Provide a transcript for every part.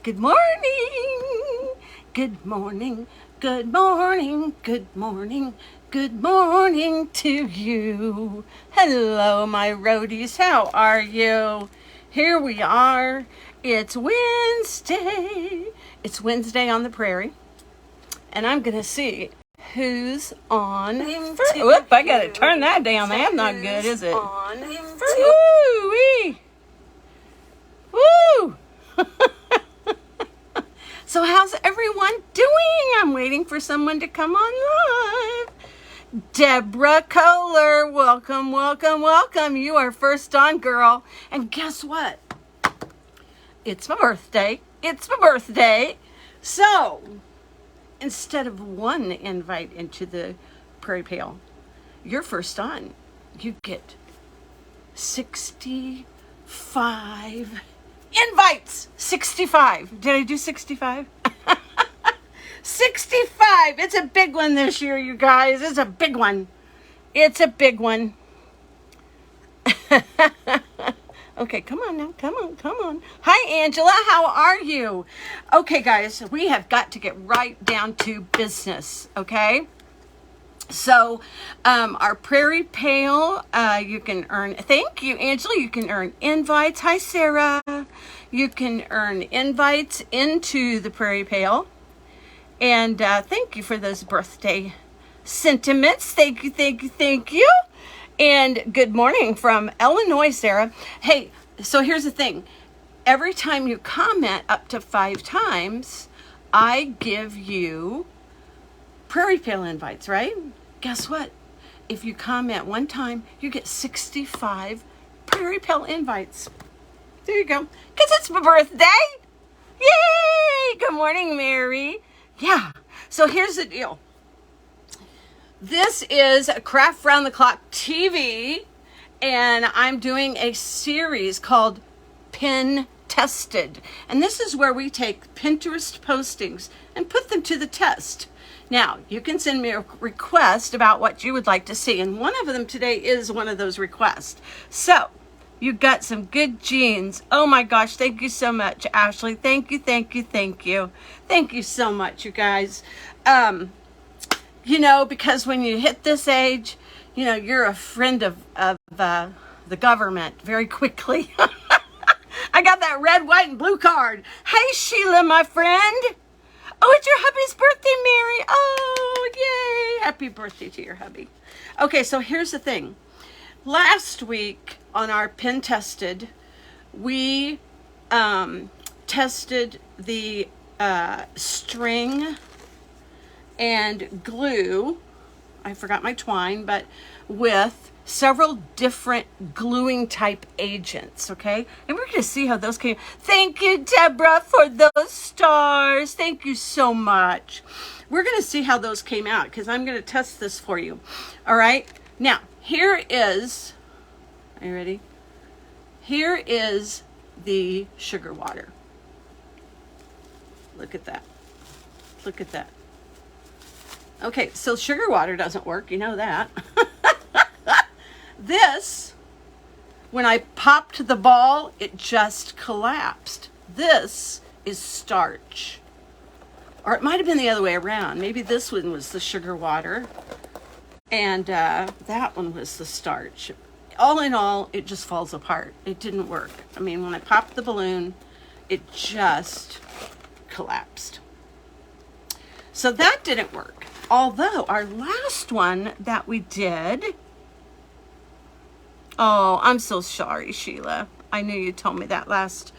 Good morning, good morning, good morning, good morning, good morning to you. Hello, my roadies, how are you? Here we are. It's Wednesday. It's Wednesday on the prairie. And I'm going to see who's on first. Whoop, I got to turn that down. That's not good, is it? Woo-wee. Woo! So how's everyone doing? I'm waiting for someone to come on live. Deborah Kohler, welcome, welcome, welcome. You are first on, girl. And guess what? It's my birthday. It's my birthday. So, instead of one invite into the Prairie Pail, you're first on. You get 65 invites. 65. Did I do 65? 65. It's a big one this year, you guys. It's a big one. It's a big one. Okay, come on now. Come on. Hi, Angela. How are you? Okay, guys, we have got to get right down to business, okay? So, our Prairie Pail, you can earn, thank you, Angela, you can earn invites. Hi, Sarah. You can earn invites into the Prairie Pail. And thank you for those birthday sentiments. Thank you. And good morning from Illinois, Sarah. Hey, so here's the thing. Every time you comment up to 5 times, I give you Prairie Pail invites, right? Guess what? If you comment 1 time, you get 65 Prairie Pail invites. There you go. Because it's my birthday. Yay! Good morning, Mary. Yeah. So here's the deal. This is Craft Round the Clock TV, and I'm doing a series called Pin Tested. And this is where we take Pinterest postings and put them to the test. Now, you can send me a request about what you would like to see, and one of them today is one of those requests. So, you got some good jeans. Oh my gosh, thank you so much, Ashley. Thank you. Thank you so much, you guys. You know, because when you hit this age, you know, you're a friend of the government very quickly. I got that red, white, and blue card. Hey, Sheila, my friend. Oh, it's your hubby's birthday, Mary. Oh, yay. Happy birthday to your hubby. Okay, so here's the thing. Last week on our Pin Tested, we tested the string and glue. I forgot my twine, but with several different gluing type agents, okay? And we're going to see how those came. Thank you, Deborah, for those stars. Thank you so much. We're going to see how those came out because I'm going to test this for you. All right? Now, here is, are you ready? Here is the sugar water. Look at that. Look at that. Okay, so sugar water doesn't work. You know that. This, when I popped the ball, it just collapsed. This is starch. Or it might have been the other way around. Maybe this one was the sugar water. And that one was the starch. All in all, it just falls apart. It didn't work. I mean, when I popped the balloon, it just collapsed. So that didn't work. Although our last one that we did, oh, I'm so sorry, Sheila. I knew you told me that last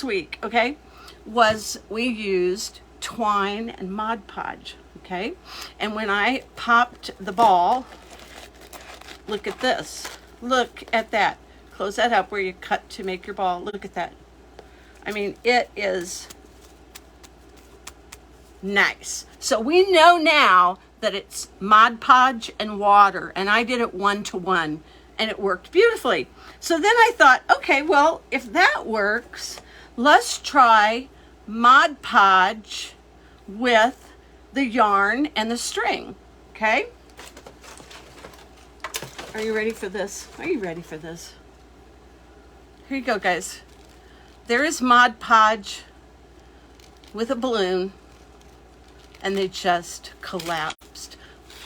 week, okay? Was we used twine and Mod Podge, okay? And when I popped the ball, look at this. Look at that. Close that up where you cut to make your ball. Look at that. I mean, it is nice. So we know now that it's Mod Podge and water, and I did it 1-to-1, and it worked beautifully. So then I thought, okay, well, if that works, let's try Mod Podge with the yarn and the string, okay? Are you ready for this? Are you ready for this? Here you go, guys. There is Mod Podge with a balloon and they just collapsed.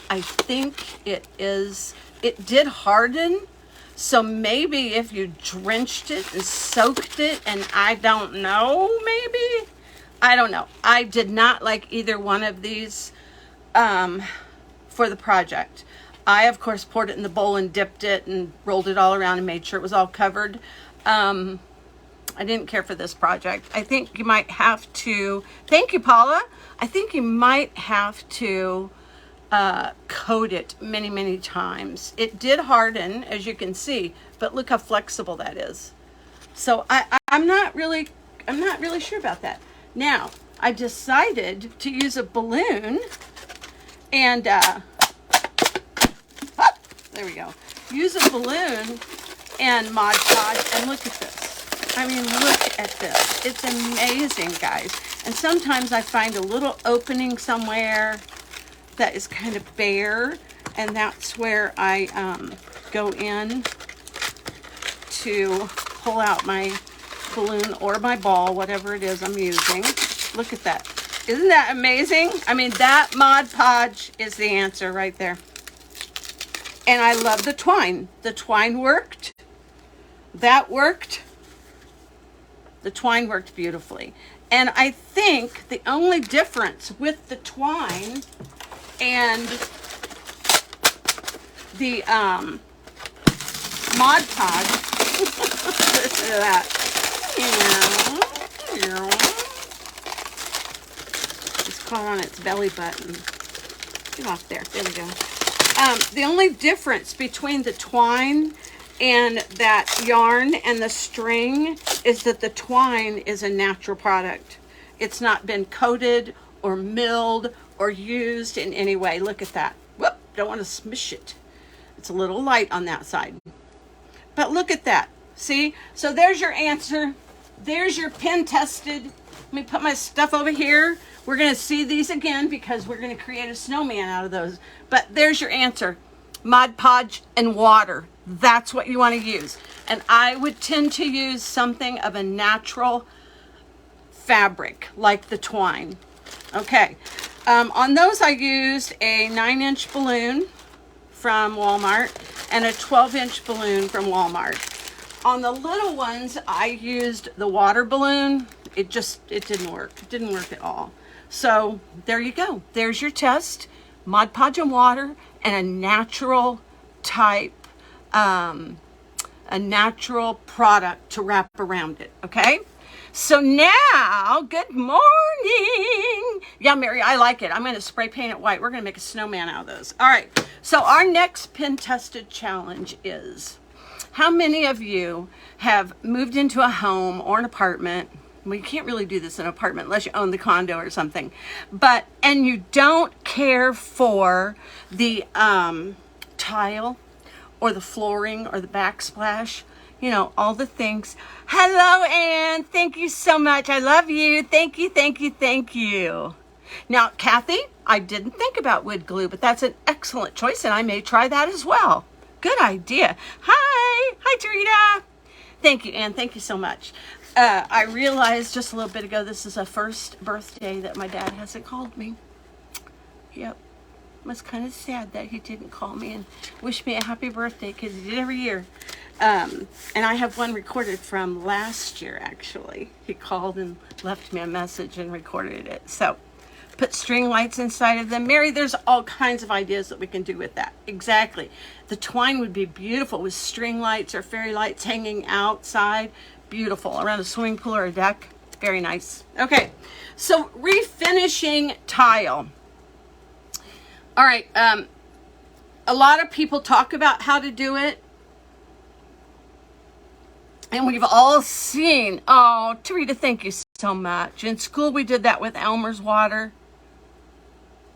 I think it did harden. So maybe if you drenched it and soaked it, and I don't know, maybe, I don't know. I did not like either one of these for the project. I, of course, poured it in the bowl and dipped it and rolled it all around and made sure it was all covered. I didn't care for this project. I think you might have to, thank you, Paula. I think you might have to coat it many, many times. It did harden, as you can see, but look how flexible that is. So I'm not really sure about that. Now, I decided to use a balloon and there we go. Use a balloon and Mod Podge, and look at this. I mean, look at this. It's amazing, guys. And sometimes I find a little opening somewhere that is kind of bare, and that's where I go in to pull out my balloon or my ball, whatever it is I'm using. Look at that. Isn't that amazing? I mean, that Mod Podge is the answer right there. And I love the twine. The twine worked. That worked. The twine worked beautifully. And I think the only difference with the twine and the Mod Podge, listen to that. It's caught on its belly button. Get off there. There we go. The only difference between the twine and that yarn and the string is that the twine is a natural product. It's not been coated or milled or used in any way. Look at that. Whoop, don't want to smush it. It's a little light on that side. But look at that. See? So there's your answer. There's your pin tested. Let me put my stuff over here. We're going to see these again because we're going to create a snowman out of those. But there's your answer. Mod Podge and water. That's what you want to use. And I would tend to use something of a natural fabric like the twine. Okay. On those I used a 9-inch balloon from Walmart and a 12-inch balloon from Walmart. On the little ones I used the water balloon. It didn't work. It didn't work at all. So there you go. There's your test. Mod Podge and water and a natural type, a natural product to wrap around it. Okay. So now, good morning. Yeah, Mary, I like it. I'm going to spray paint it white. We're going to make a snowman out of those. All right. So our next pin tested challenge is, how many of you have moved into a home or an apartment? Well, you can't really do this in an apartment unless you own the condo or something. And you don't care for the tile or the flooring or the backsplash, you know, all the things. Hello, Anne. Thank you so much. I love you. Thank you, thank you, thank you. Now, Kathy, I didn't think about wood glue, but that's an excellent choice, and I may try that as well. Good idea. Hi. Hi, Tarita. Thank you, Anne. Thank you so much. I realized just a little bit ago this is the first birthday that my dad hasn't called me. Yep. It was kind of sad that he didn't call me and wish me a happy birthday, because he did every year. And I have one recorded from last year, actually. He called and left me a message and recorded it. So, put string lights inside of them. Mary, there's all kinds of ideas that we can do with that. Exactly. The twine would be beautiful with string lights or fairy lights hanging outside. Beautiful. Around a swimming pool or a deck. Very nice. Okay. So, refinishing tile. All right. A lot of people talk about how to do it. And we've all seen, oh, Tarita, thank you so much. In school, we did that with Elmer's water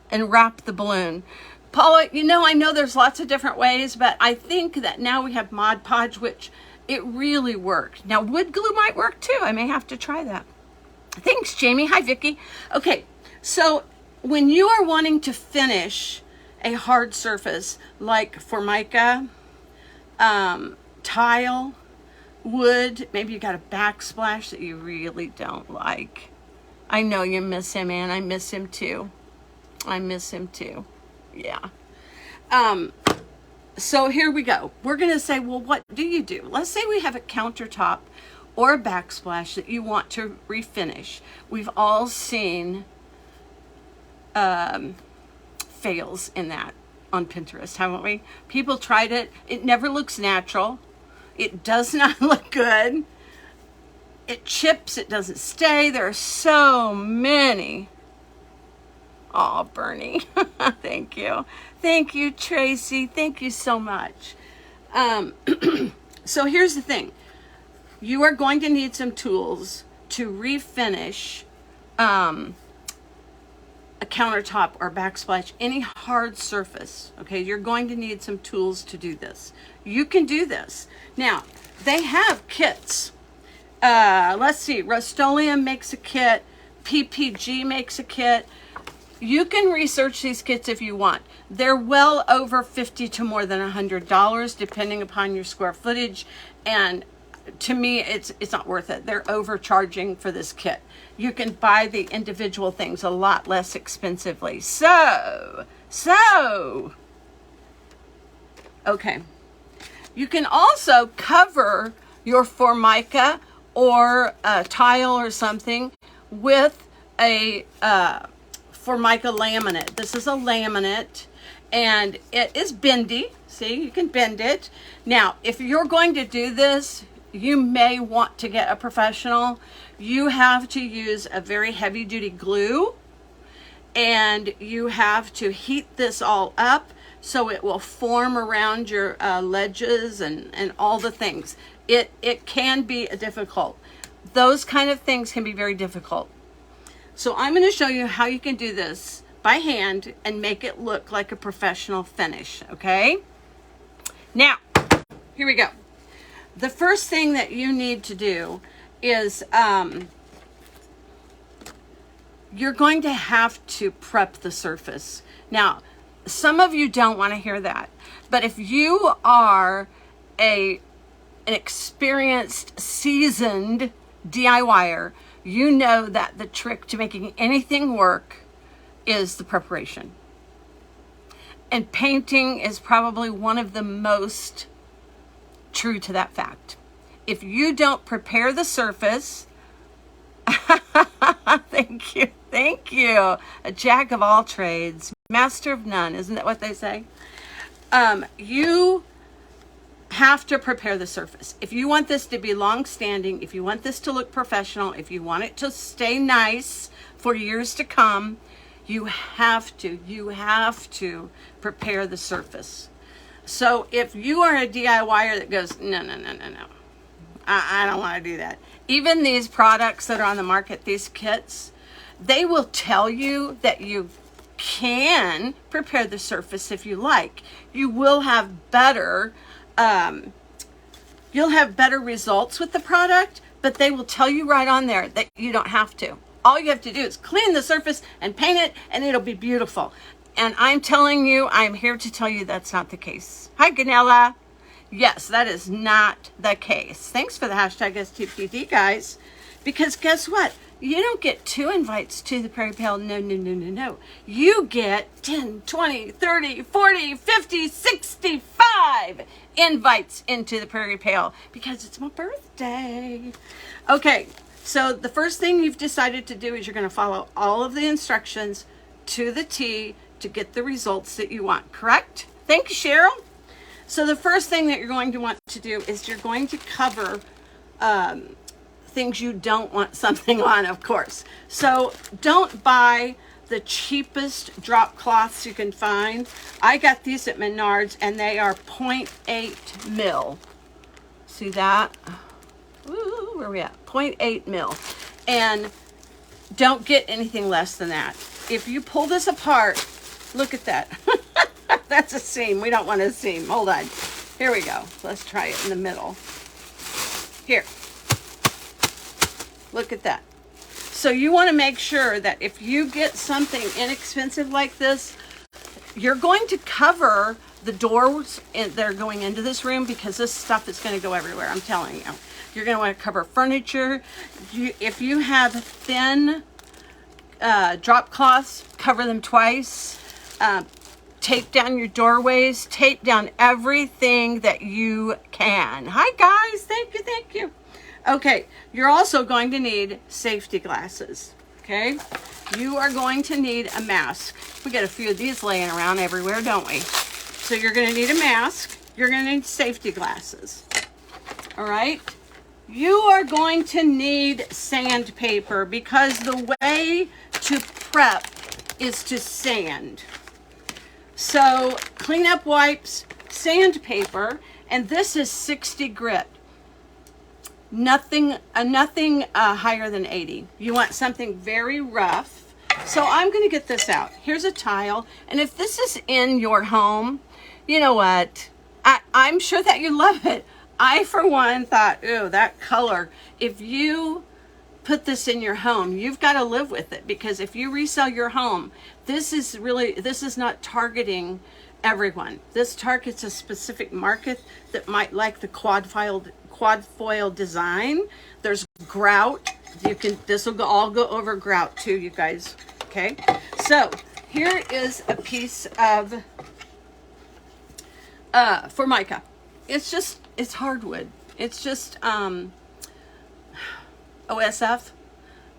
and wrapped the balloon. Paula, you know, I know there's lots of different ways, but I think that now we have Mod Podge, which it really worked. Now, wood glue might work too. I may have to try that. Thanks, Jamie. Hi, Vicki. Okay, so when you are wanting to finish a hard surface like Formica, tile, wood, maybe you got a backsplash that you really don't like. I know you miss him, Ann. I miss him too. I miss him too. Yeah. So here we go. We're going to say, well, what do you do? Let's say we have a countertop or a backsplash that you want to refinish. We've all seen fails in that on Pinterest, haven't we? People tried it. It never looks natural. It does not look good. It chips. It doesn't stay. There are so many. Oh, Bernie. Thank you. Thank you, Tracy. Thank you so much. So here's the thing. You are going to need some tools to refinish a countertop or backsplash, any hard surface. Okay, you're going to need some tools to do this. You can do this. Now, they have kits. Let's see, Rust-Oleum makes a kit. PPG makes a kit. You can research these kits if you want. They're well over $50 to more than $100, depending upon your square footage. And to me, it's not worth it. They're overcharging for this kit. You can buy the individual things a lot less expensively. So, okay. You can also cover your Formica or a tile or something with a Formica laminate. This is a laminate and it is bendy. See, you can bend it. Now, if you're going to do this, you may want to get a professional. You have to use a very heavy duty glue and you have to heat this all up so it will form around your ledges and all the things. It can be difficult. Those kind of things can be very difficult. So I'm going to show you how you can do this by hand and make it look like a professional finish, okay? Now, here we go. The first thing that you need to do is you're going to have to prep the surface. Now, some of you don't want to hear that, but if you are an experienced, seasoned DIYer, you know that the trick to making anything work is the preparation. And painting is probably one of the most true to that fact. If you don't prepare the surface, thank you, a jack of all trades, master of none, isn't that what they say? You have to prepare the surface. If you want this to be long-standing, if you want this to look professional, if you want it to stay nice for years to come, you have to prepare the surface. So if you are a DIYer that goes, no, I don't want to do that. Even these products that are on the market, these kits, they will tell you that you can prepare the surface if you like. You will have better results with the product, but they will tell you right on there that you don't have to. All you have to do is clean the surface and paint it, and it'll be beautiful. And I'm telling you, I'm here to tell you that's not the case. Hi, Ganella. Yes, that is not the case. Thanks for the hashtag STPD, guys. Because guess what? You don't get 2 invites to the Prairie Pale. No. You get 10, 20, 30, 40, 50, 65 invites into the Prairie Pale because it's my birthday. Okay, so the first thing you've decided to do is you're going to follow all of the instructions to the T to get the results that you want, correct? Thank you, Cheryl. So the first thing that you're going to want to do is you're going to cover things you don't want something on, of course. So don't buy the cheapest drop cloths you can find. I got these at Menards and they are 0.8 mil. See that? Ooh, where are we at? 0.8 mil. And don't get anything less than that. If you pull this apart, look at that. That's a seam. We don't want a seam. Hold on. Here we go. Let's try it in the middle. Here. Look at that. So you want to make sure that if you get something inexpensive like this, you're going to cover the doors that are going into this room because this stuff is going to go everywhere. I'm telling you. You're going to want to cover furniture. If you have thin drop cloths, cover them twice. Tape down your doorways, tape down everything that you can. Hi guys, thank you, thank you. Okay, you're also going to need safety glasses, okay? You are going to need a mask. We got a few of these laying around everywhere, don't we? So you're gonna need a mask, you're gonna need safety glasses, all right? You are going to need sandpaper because the way to prep is to sand. So cleanup wipes, sandpaper, and this is 60 grit. Nothing higher than 80. You want something very rough. So I'm going to get this out. Here's a tile, and if this is in your home, you know what? I'm sure that you love it. I, for one, thought, ooh, that color. If you put this in your home, you've got to live with it, because if you resell your home, this is not targeting everyone. This targets a specific market that might like the quad foil design. There's grout. This will all go over grout too, you guys. Okay, so here is a piece of Formica. It's hardwood. It's just OSF,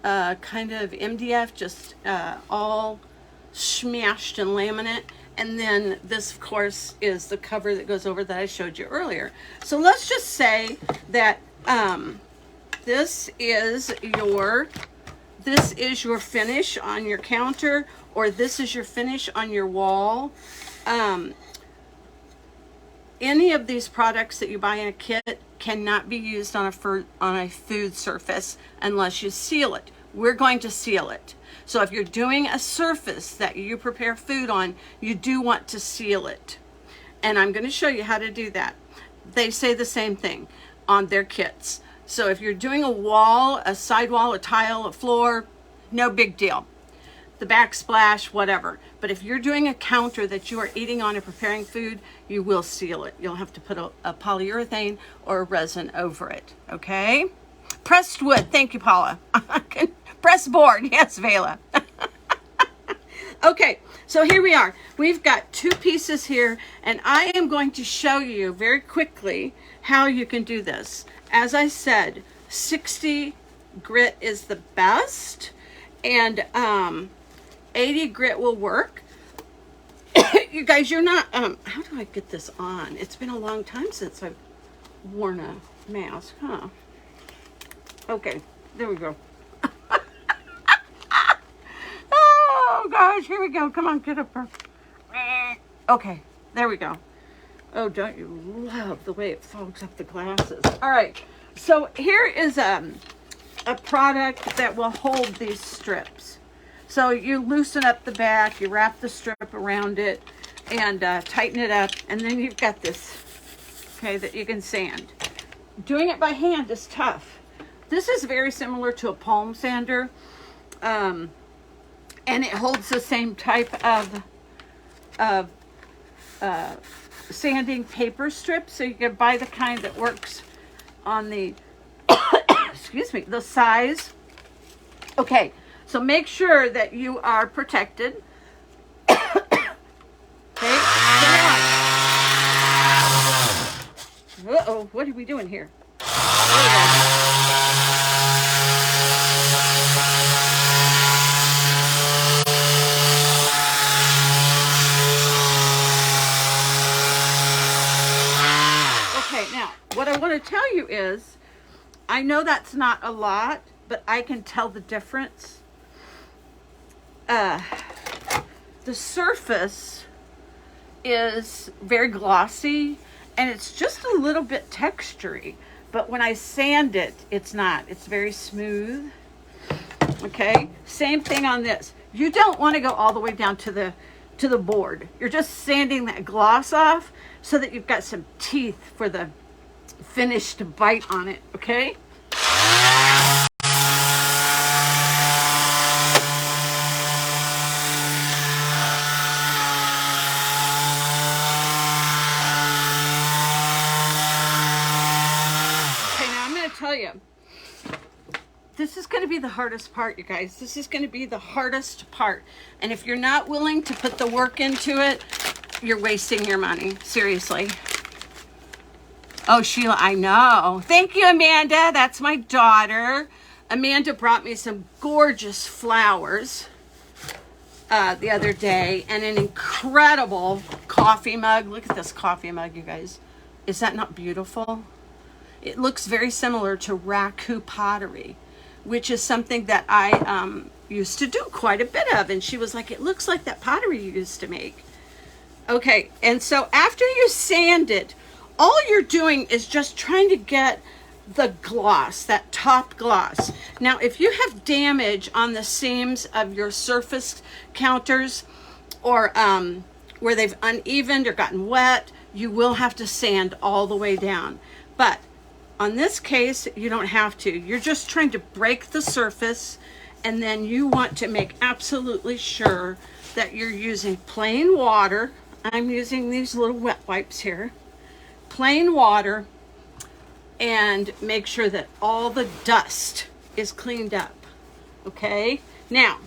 kind of MDF, just all smashed in laminate. And then this, of course, is the cover that goes over that I showed you earlier. So let's just say that this is your finish on your counter, or this is your finish on your wall. Any of these products that you buy in a kit cannot be used on a food surface unless you seal it. We're going to seal it. So if you're doing a surface that you prepare food on, you do want to seal it. And I'm going to show you how to do that. They say the same thing on their kits. So if you're doing a wall, a sidewall, a tile, a floor, no big deal. The backsplash, whatever. But if you're doing a counter that you are eating on and preparing food, you will seal it. You'll have to put a polyurethane or a resin over it, okay? Pressed wood, thank you, Paula. Pressed board, yes, Vela. Okay, so here we are. We've got two pieces here, and I am going to show you very quickly how you can do this. As I said, 60 grit is the best, and 80 grit will work. You guys, you're not, how do I get this on? It's been a long time since I've worn a mask, huh? Okay, there we go. Oh gosh, here we go. Come on, get up here. Okay, there we go. Oh, don't you love the way it fogs up the glasses? All right, so here is a product that will hold these strips. So you loosen up the back, you wrap the strip around it, and tighten it up, and then you've got this, okay, that you can sand. Doing it by hand is tough. This is very similar to a palm sander, and it holds the same type of sanding paper strip, so you can buy the kind that works on the, excuse me, the size. Okay. So make sure that you are protected. Okay, uh-oh, what are we doing here? Okay, now, what I want to tell you is, I know that's not a lot, but I can tell the difference. The surface is very glossy, and it's just a little bit textury, but when I sand it, it's not. It's very smooth. Okay, same thing on this. You don't want to go all the way down to the board. You're just sanding that gloss off so that you've got some teeth for the finish to bite on it. Okay. Tell you, this is going to be the hardest part, you guys. This is going to be the hardest part. And if you're not willing to put the work into it, you're wasting your money. Seriously. Oh, Sheila, I know. Thank you, Amanda. That's my daughter. Amanda brought me some gorgeous flowers the other day and an incredible coffee mug. Look at this coffee mug, you guys. Is that not beautiful? It looks very similar to raku pottery, which is something that I used to do quite a bit of. And she was like, it looks like that pottery you used to make. Okay, and so after you sand it, all you're doing is just trying to get the gloss, that top gloss. Now, if you have damage on the seams of your surface counters or where they've unevened or gotten wet, you will have to sand all the way down. But on this case, you don't have to. You're just trying to break the surface, and then you want to make absolutely sure that you're using plain water. I'm using these little wet wipes here. Plain water, and make sure that all the dust is cleaned up. Okay? Now,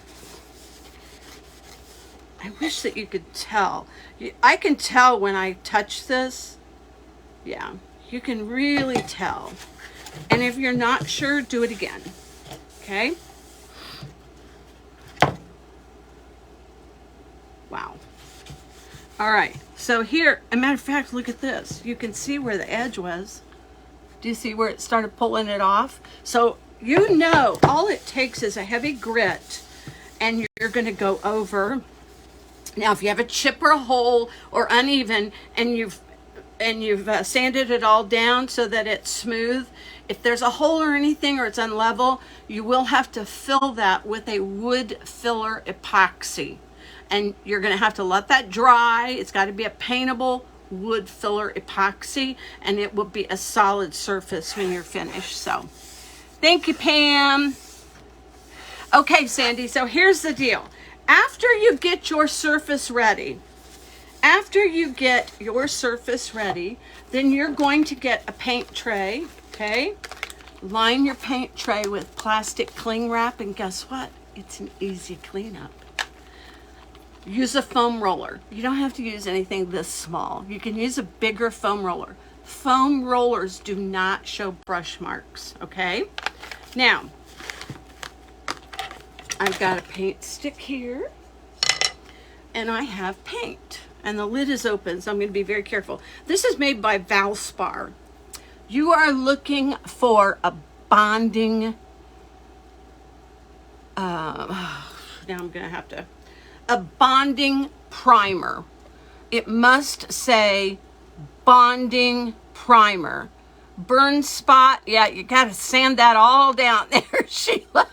I wish that you could tell. I can tell when I touch this. Yeah, you can really tell. And if you're not sure, do it again. Okay? Wow. All right. So here, as a matter of fact, look at this. You can see where the edge was. Do you see where it started pulling it off? So you know all it takes is a heavy grit, and you're going to go over. Now, if you have a chip or a hole or uneven, and you've sanded it all down so that it's smooth, if there's a hole or anything or it's unlevel, you will have to fill that with a wood filler epoxy. And you're going to have to let that dry. It's got to be a paintable wood filler epoxy, and it will be a solid surface when you're finished. So thank you, Pam. Okay, Sandy, so here's the deal. After you get your surface ready, then you're going to get a paint tray. Okay, line your paint tray with plastic cling wrap, and guess what? It's an easy cleanup. Use a foam roller. You don't have to use anything this small. You can use a bigger foam roller. Foam rollers do not show brush marks, okay? Now, I've got a paint stick here, and I have paint, and the lid is open, so I'm going to be very careful. This is made by Valspar. You are looking for a bonding, now I'm going to have to, a bonding primer. It must say bonding primer. Burn spot, yeah, you got to sand that all down there, Sheila.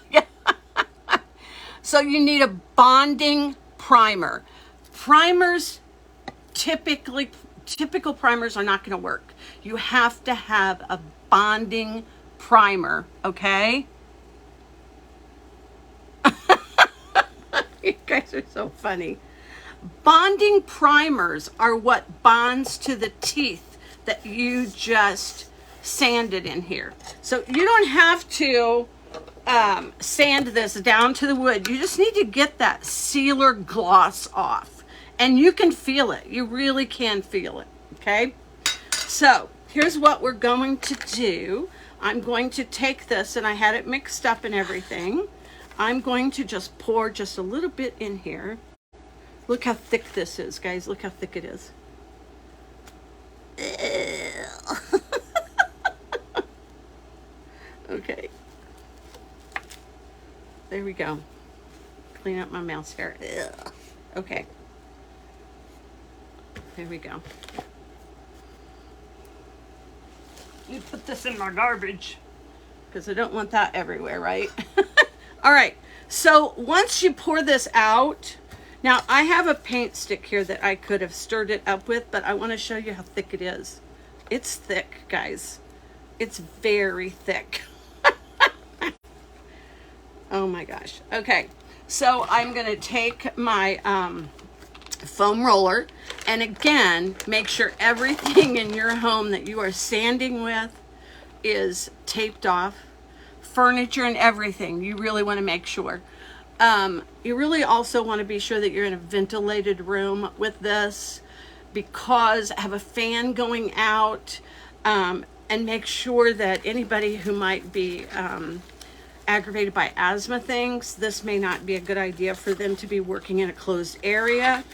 So you need a bonding primer. Primers, typical primers are not going to work. You have to have a bonding primer, okay? You guys are so funny. Bonding primers are what bonds to the teeth that you just sanded in here. So you don't have to sand this down to the wood. You just need to get that sealer gloss off, and you can feel it. You really can feel it. Okay, so here's what we're going to do. I'm going to take this, and I had it mixed up and everything. I'm going to just pour just a little bit in here. Look how thick this is, guys. Look how thick it is. Okay. There we go. Clean up my mouse hair. Okay. There we go. You put this in my garbage because I don't want that everywhere, right? All right. So once you pour this out, now I have a paint stick here that I could have stirred it up with, but I want to show you how thick it is. It's thick, guys. It's very thick. Oh my gosh. Okay. So I'm going to take my foam roller, and again, make sure everything in your home that you are sanding with is taped off. furniture and everything, you really want to make sure. You really also want to be sure that you're in a ventilated room with this, because have a fan going out, and make sure that anybody who might be aggravated by asthma things, this may not be a good idea for them to be working in a closed area.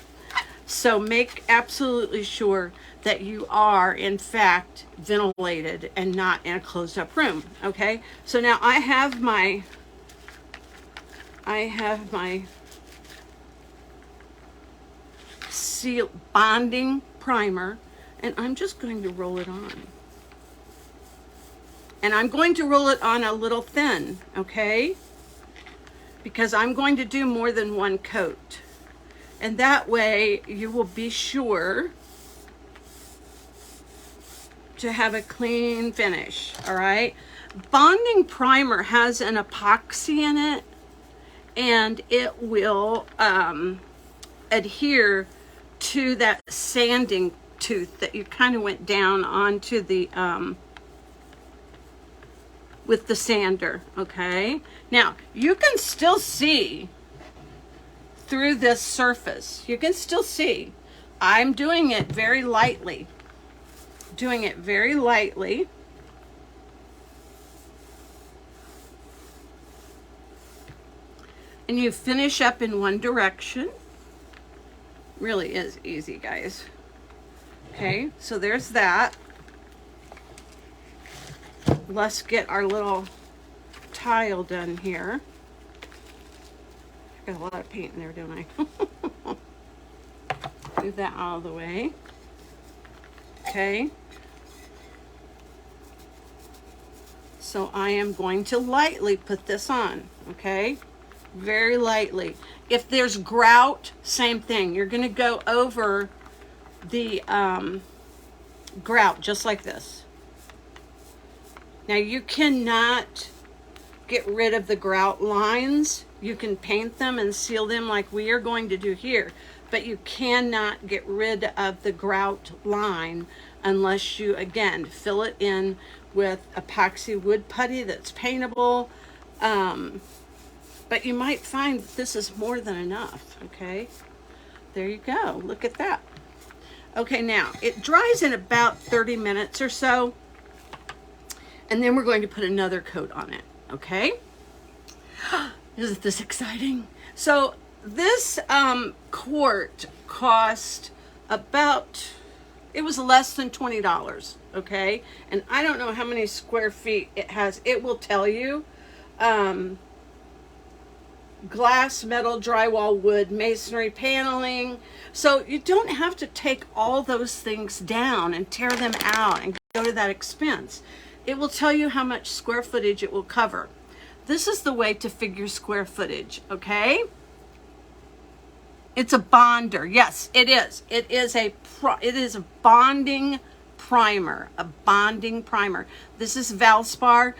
So make absolutely sure that you are in fact ventilated and not in a closed up room. Okay, so now I have my seal bonding primer, and I'm just going to roll it on. And I'm going to roll it on a little thin, okay? Because I'm going to do more than one coat. And that way you will be sure to have a clean finish, all right? Bonding primer has an epoxy in it, and it will adhere to that sanding tooth that you kind of went down onto the with the sander, okay? Now, you can still see through this surface. You can still see. I'm doing it very lightly. Doing it very lightly. And you finish up in one direction. Really is easy, guys. Okay, so there's that. Let's get our little tile done here. Got a lot of paint in there, don't I? Move that out of the way. Okay. So I am going to lightly put this on, okay? Very lightly. If there's grout, same thing. You're going to go over the grout just like this. Now you cannot get rid of the grout lines. You can paint them and seal them like we are going to do here, but you cannot get rid of the grout line unless you, again, fill it in with epoxy wood putty that's paintable. But you might find that this is more than enough, okay? There you go, look at that. Okay, now, it dries in about 30 minutes or so, and then we're going to put another coat on it, okay? Isn't this exciting? So this quart cost about, it was less than $20, okay? And I don't know how many square feet it has. It will tell you. Glass, metal, drywall, wood, masonry, paneling. So you don't have to take all those things down and tear them out and go to that expense. It will tell you how much square footage it will cover. This is the way to figure square footage, okay? It's a bonder. Yes, it is. It is a bonding primer, a bonding primer. This is Valspar.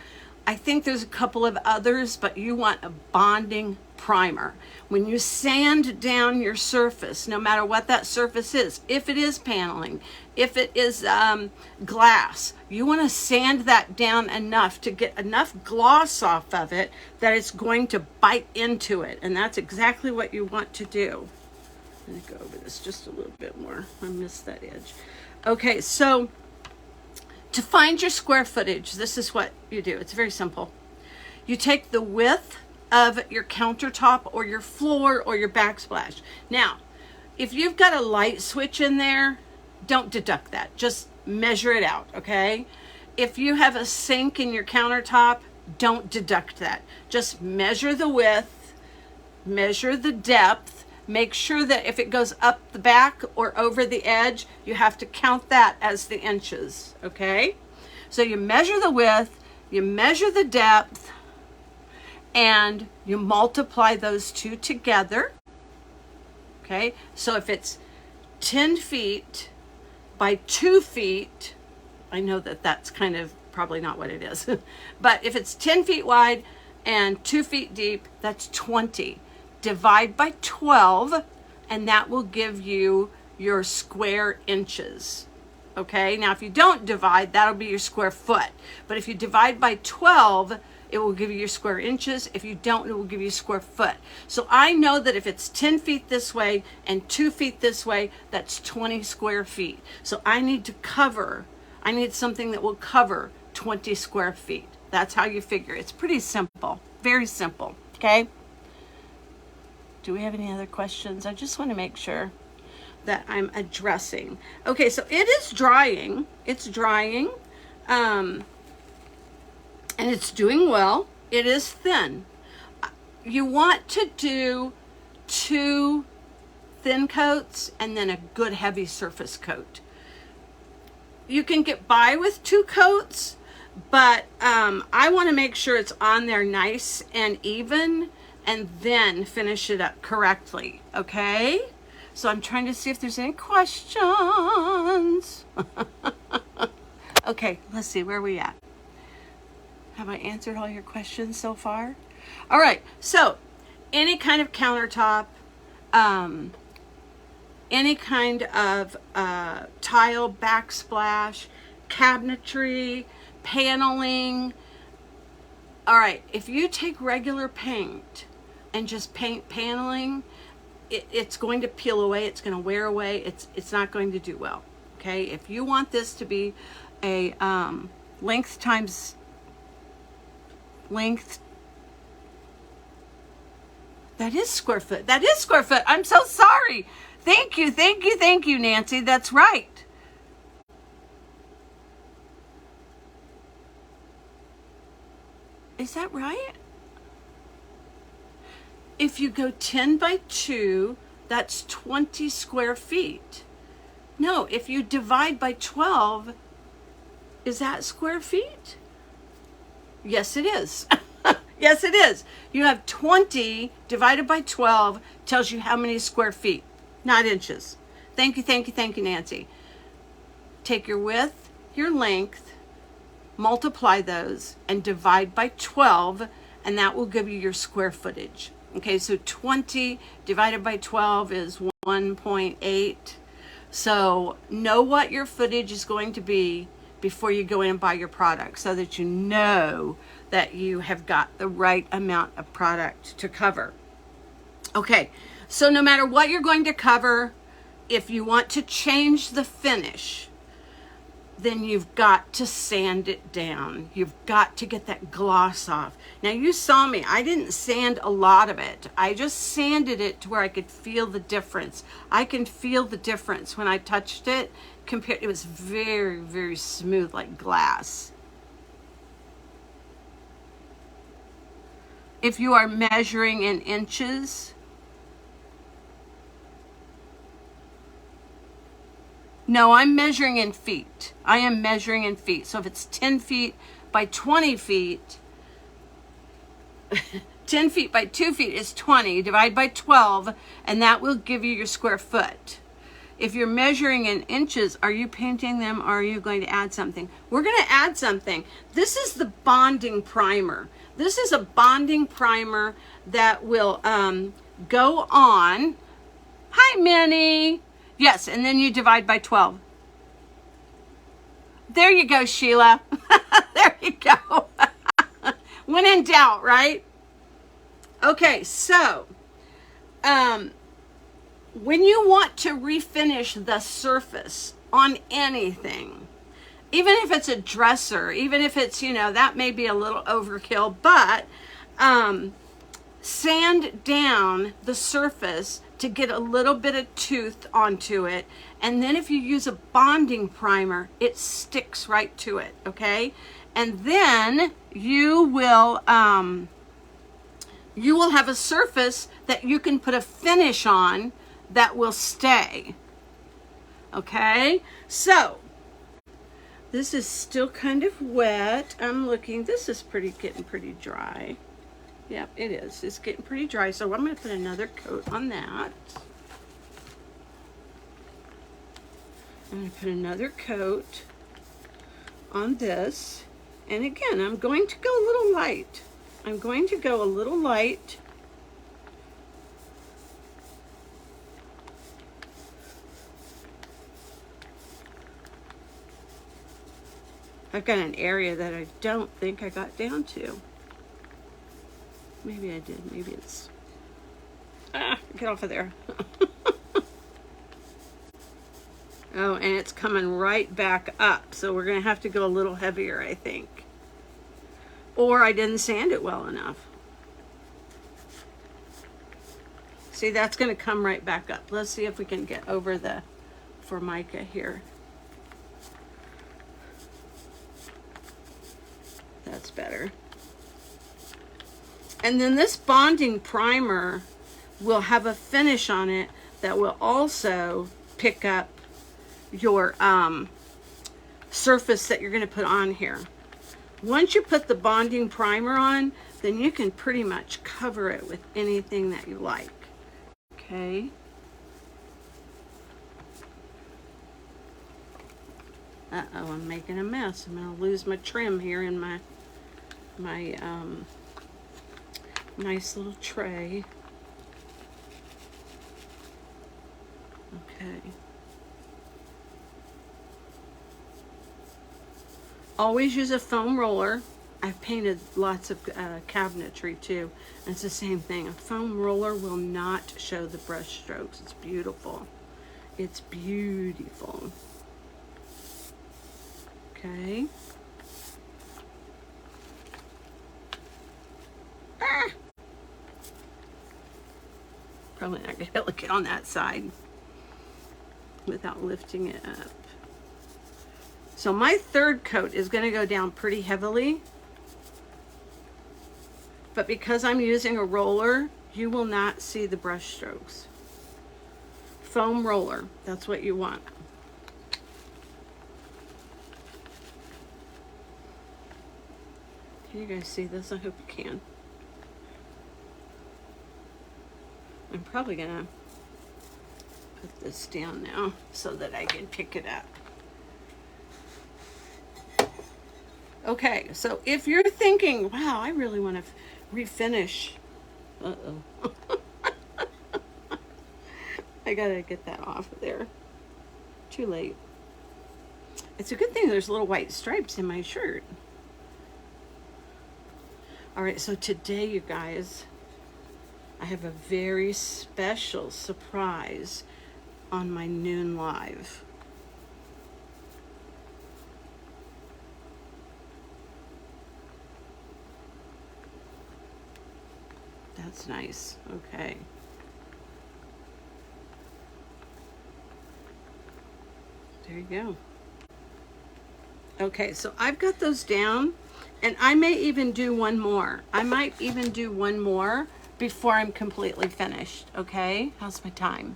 I think there's a couple of others, but you want a bonding primer. When you sand down your surface, no matter what that surface is, if it is paneling, if it is glass, you want to sand that down enough to get enough gloss off of it that it's going to bite into it. And that's exactly what you want to do. Let me go over this just a little bit more. I missed that edge. Okay, so to find your square footage, this is what you do. It's very simple. You take the width of your countertop or your floor or your backsplash. Now, if you've got a light switch in there, don't deduct that. Just measure it out, okay? If you have a sink in your countertop, don't deduct that. Just measure the width, measure the depth. Make sure that if it goes up the back or over the edge, you have to count that as the inches, okay? So you measure the width, you measure the depth, and you multiply those two together, okay? So if it's 10 feet by 2 feet, I know that that's kind of probably not what it is, but if it's 10 feet wide and 2 feet deep, that's 20. Divide by 12, and that will give you your square inches. Okay, now if you don't divide, that'll be your square foot. But if you divide by 12, it will give you your square inches. If you don't, it will give you square foot. So I know that if it's 10 feet this way and 2 feet this way, that's 20 square feet. So I need something that will cover 20 square feet. That's how you figure. It's pretty simple, very simple, okay? Do we have any other questions? I just want to make sure that I'm addressing. Okay, so it is drying. It's drying. And it's doing well. It is thin. You want to do 2 thin coats and then a good heavy surface coat. You can get by with 2 coats, but I want to make sure it's on there nice and even, and then finish it up correctly, okay? So I'm trying to see if there's any questions. Okay, let's see, where are we at? Have I answered all your questions so far? All right, so any kind of countertop, any kind of tile backsplash, cabinetry, paneling. All right, if you take regular paint and just paint paneling, it's going to peel away, it's going to wear away, it's not going to do well, okay? If you want this to be a length times length, that is square foot. That is square foot. I'm so sorry. Thank you, Nancy. That's right. Is that right? If you go 10 by 2, that's 20 square feet. No, if you divide by 12, is that square feet? Yes, it is. Yes, it is. You have 20 divided by 12 tells you how many square feet, not inches. Thank you, Nancy. Take your width, your length, multiply those, and divide by 12, and that will give you your square footage. Okay, so 20 divided by 12 is 1.8. So know what your footage is going to be before you go in and buy your product, so that you know that you have got the right amount of product to cover. Okay, so no matter what you're going to cover, if you want to change the finish, then you've got to sand it down. You've got to get that gloss off. Now you saw me, I didn't sand a lot of it. I just sanded it to where I could feel the difference. I can feel the difference when I touched it. It was very, very smooth, like glass. If you are measuring in inches, no, I'm measuring in feet. I am measuring in feet. So if it's 10 feet by 20 feet, 10 feet by 2 feet is 20. Divide by 12, and that will give you your square foot. If you're measuring in inches, are you painting them, or are you going to add something? We're going to add something. This is the bonding primer. This is a bonding primer that will go on. Hi, Minnie. Yes, and then you divide by 12. There you go, Sheila. There you go. When in doubt, right? Okay, so when you want to refinish the surface on anything, even if it's a dresser, even if it's, that may be a little overkill, but sand down the surface to get a little bit of tooth onto it. And then if you use a bonding primer, it sticks right to it, okay? And then you will have a surface that you can put a finish on that will stay, okay? So this is still kind of wet. I'm looking, this is getting pretty dry. Yep, it is. It's getting pretty dry. So I'm going to put another coat on that. I'm going to put another coat on this. And again, I'm going to go a little light. I'm going to go a little light. I've got an area that I don't think I got down to. Maybe I did. Maybe it's... get off of there. Oh, and it's coming right back up. So we're going to have to go a little heavier, I think. Or I didn't sand it well enough. See, that's going to come right back up. Let's see if we can get over the Formica here. That's better. And then this bonding primer will have a finish on it that will also pick up your surface that you're going to put on here. Once you put the bonding primer on, then you can pretty much cover it with anything that you like. Okay. Uh-oh, I'm making a mess. I'm going to lose my trim here in my nice little tray. Okay. Always use a foam roller. I've painted lots of cabinetry too, and it's the same thing. A foam roller will not show the brush strokes. It's beautiful. It's beautiful. Okay. Probably not going to be able to get on that side without lifting it up. So my third coat is going to go down pretty heavily. But because I'm using a roller, you will not see the brush strokes. Foam roller, that's what you want. Can you guys see this? I hope you can. I'm probably gonna put this down now so that I can pick it up. Okay, so if you're thinking, wow, I really want to refinish. Uh-oh. I gotta get that off of there. Too late. It's a good thing there's little white stripes in my shirt. All right, so today, you guys, I have a very special surprise on my noon live. That's nice. Okay. There you go. Okay, so I've got those down, and I may even do one more. I might even do one more before I'm completely finished. Okay, how's my time?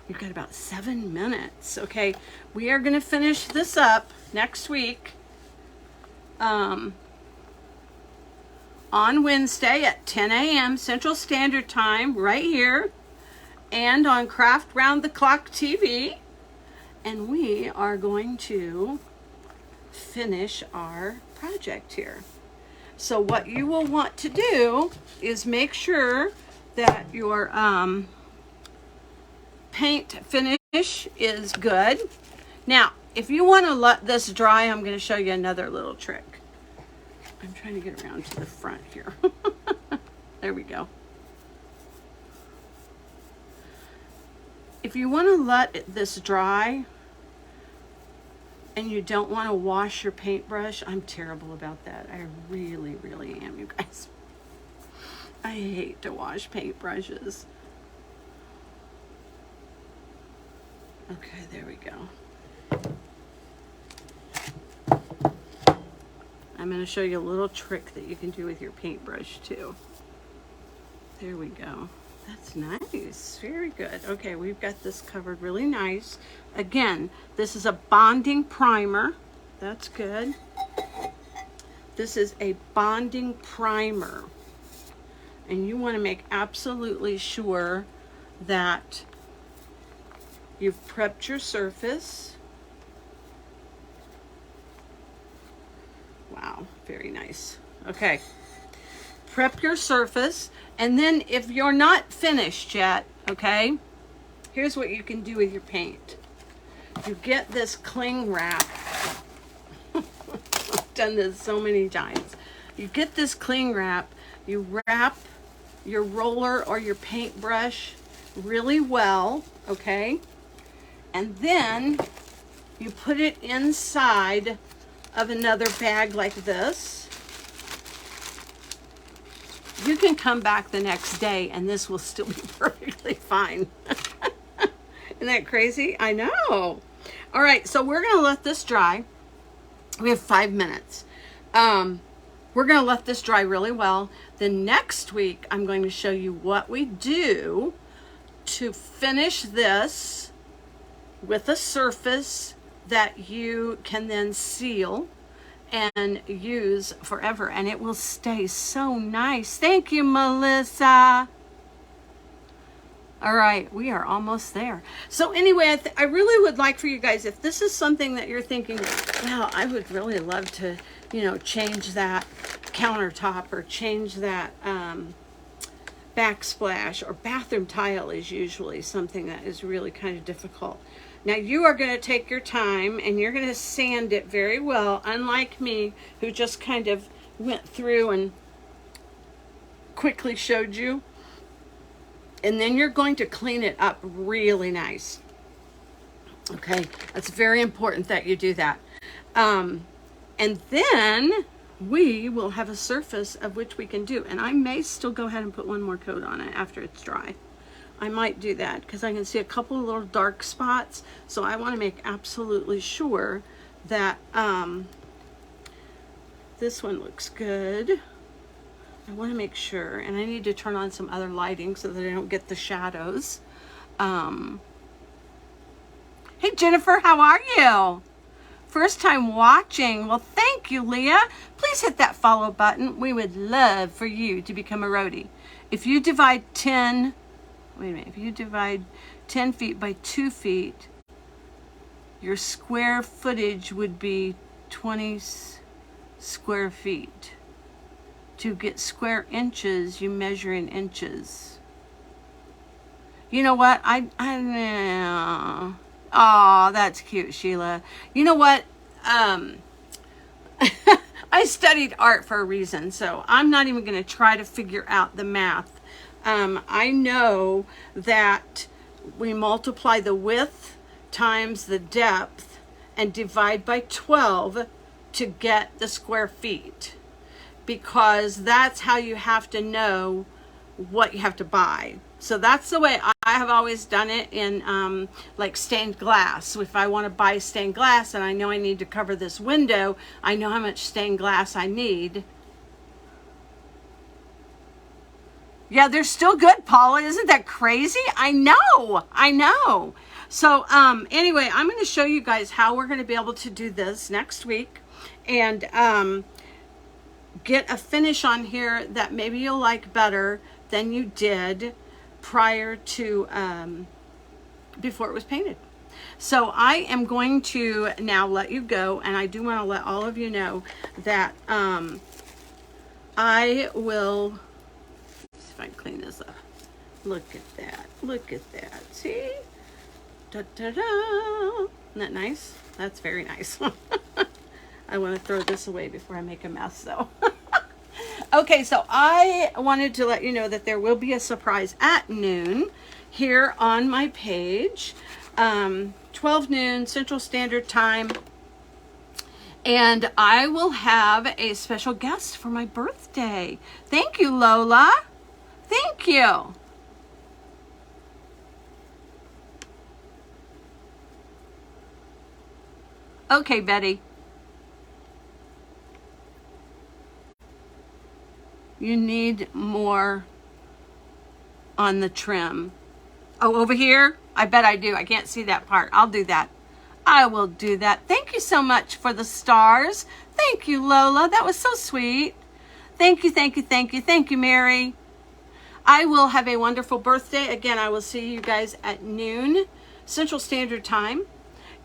We've got about 7 minutes. Okay, we are going to finish this up next week. On Wednesday at 10 a.m. Central Standard Time, right here, and on Craft Round the Clock TV. And we are going to finish our project here. So what you will want to do is make sure that your paint finish is good. Now, if you want to let this dry, I'm going to show you another little trick. I'm trying to get around to the front here. There we go. If you want to let this dry and you don't want to wash your paintbrush, I'm terrible about that. I really, really am, you guys. I hate to wash paintbrushes. Okay, there we go. I'm going to show you a little trick that you can do with your paintbrush too. There we go. That's nice. Very good. Okay, we've got this covered really nice. Again, this is a bonding primer. That's good. This is a bonding primer. And you want to make absolutely sure that you've prepped your surface. Wow, very nice. Okay, prep your surface, and then if you're not finished yet, okay, here's what you can do with your paint. You get this cling wrap. I've done this so many times. You get this cling wrap, You wrap your roller or your paintbrush really well, okay? And then you put it inside of another bag like this. You can come back the next day and this will still be perfectly fine. Isn't that crazy? I know. All right, so we're gonna let this dry. We have 5 minutes. We're gonna let this dry really well. Then next week, I'm going to show you what we do to finish this with a surface that you can then seal and use forever, and it will stay so nice. Thank you, Melissa. All right, we are almost there. So anyway, I really would like for you guys, if this is something that you're thinking, well, I would really love to, you know, change that countertop or change that backsplash, or bathroom tile is usually something that is really kind of difficult. Now you are going to take your time and you're going to sand it very well, unlike me, who just kind of went through and quickly showed you. And then you're going to clean it up really nice. Okay, that's very important that you do that. And then we will have a surface of which we can do. And I may still go ahead and put one more coat on it after it's dry. I might do that because I can see a couple of little dark spots. So I want to make absolutely sure that this one looks good. I want to make sure, and I need to turn on some other lighting so that I don't get the shadows. Hey Jennifer, how are you? First time watching. Well, thank you, Leah. Please hit that follow button. We would love for you to become a roadie. If you divide 10, wait a minute, if you divide 10 feet by 2 feet, your square footage would be 20 square feet. To get square inches, you measure in inches. You know what? Oh, that's cute, Sheila. You know what? I studied art for a reason, so I'm not even going to try to figure out the math. I know that we multiply the width times the depth and divide by 12 to get the square feet, because that's how you have to know what you have to buy. So that's the way I have always done it in like stained glass. If I want to buy stained glass and I know I need to cover this window, I know how much stained glass I need. Yeah, they're still good, Paula. Isn't that crazy? I know. So anyway, I'm going to show you guys how we're going to be able to do this next week. And get a finish on here that maybe you'll like better than you did prior to before it was painted. So I am going to now let you go, and I do want to let all of you know that I will, let's see if I can clean this up. Look at that. Look at that. See? Da, da, da. Isn't that nice? That's very nice. I want to throw this away before I make a mess, though. Okay, so I wanted to let you know that there will be a surprise at noon here on my page. 12 noon Central Standard Time. And I will have a special guest for my birthday. Thank you, Lola. Thank you. Okay, Betty. You need more on the trim. Oh, over here? I bet I do. I can't see that part. I'll do that. I will do that. Thank you so much for the stars. Thank you, Lola. That was so sweet. Thank you, thank you, thank you. Thank you, Mary. I will have a wonderful birthday. Again, I will see you guys at noon Central Standard Time.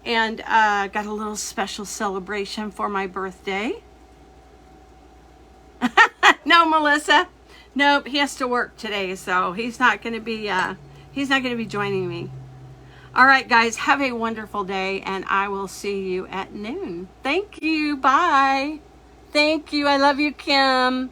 And got a little special celebration for my birthday. No, Melissa. Nope, he has to work today, so he's not going to be joining me. All right, guys, have a wonderful day, and I will see you at noon. Thank you. Bye. Thank you. I love you, Kim.